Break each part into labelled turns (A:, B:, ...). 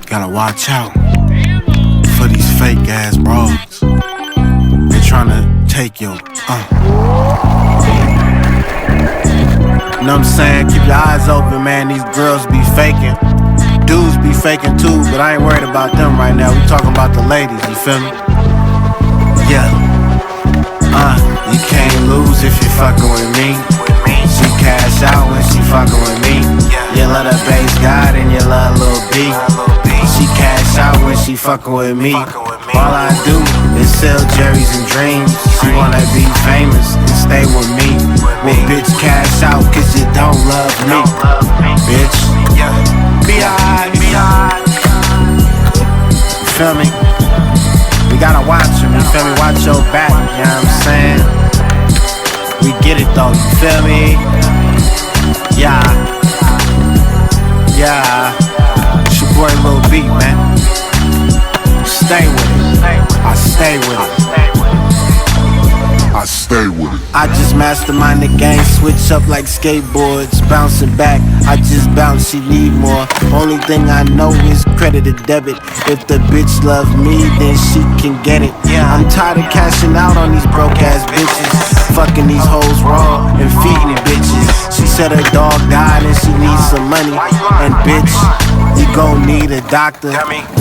A: Gotta watch out for these fake ass bros. They tryna take your, You know what I'm saying? Keep your eyes open, man. These girls be faking. Dudes be faking too, but I ain't worried about them right now. We talking about the ladies, you feel me? Yeah. You can't lose if you fucking with me. She cash out when she fucking with me. You love the bass god and you love Lil B. She cash out when she fucking with me. All I do is sell Jerry's and dreams. She wanna be famous and stay with me. Well, bitch, cash out cause you don't love me. Bitch, be alright. You feel me? We gotta watch him, you feel me? Watch your back, you know what I'm saying? We get it though, you feel me? Yeah. It's your boy Lil B, man. Stay with it. I stay with it.
B: I stay with it.
A: I just mastermind the game, switch up like skateboards, bouncing back. I just bounce, she need more. Only thing I know is credit or debit. If the bitch love me, then she can get it. I'm tired of cashing out on these broke ass bitches, fucking these hoes raw and feeding bitches. She said her dog died and she needs some money. And bitch, you gon' need a doctor.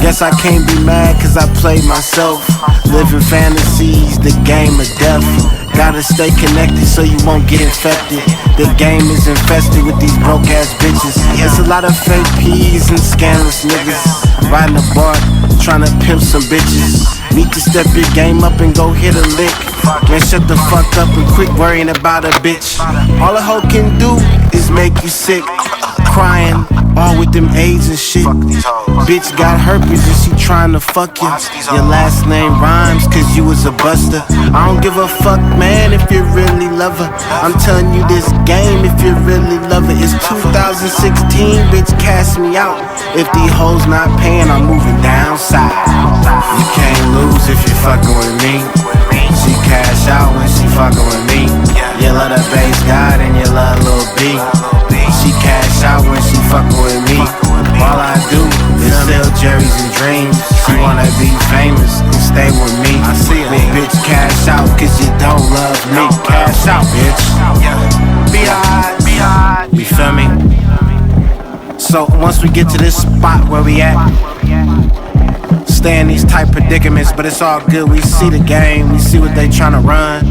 A: Guess I can't be mad cause I played myself, living fantasies, the game of death. Gotta stay connected so you won't get infected. The game is infested with these broke ass bitches. There's a lot of fake P's and scandalous niggas riding the bar, tryna pimp some bitches. Need to step your game up and go hit a lick. Man, shut the fuck up and quit worrying about a bitch. All a hoe can do is make you sick, crying, all with them AIDS and shit. Bitch got herpes and she tryna fuck you. Your last name rhymes cause you was a buster. I don't give a fuck, man, if you really love her. I'm telling you this game, if you really love her. It's 2016, bitch, cash me out. If these hoes not paying, I'm moving down south. You can't lose if you fucking with me. She cash out when she fucking with me. You love the bass god and you love Lil B. She cash out when she fucking with me. All I do is sell Jerry's and dreams. She wanna be famous and stay with me. Well, bitch, cash out cause you don't love me. Cash out, bitch. Be alright. You feel me? So once we get to this spot where we at, stay in these tight predicaments, but it's all good. We see the game, we see what they tryna run.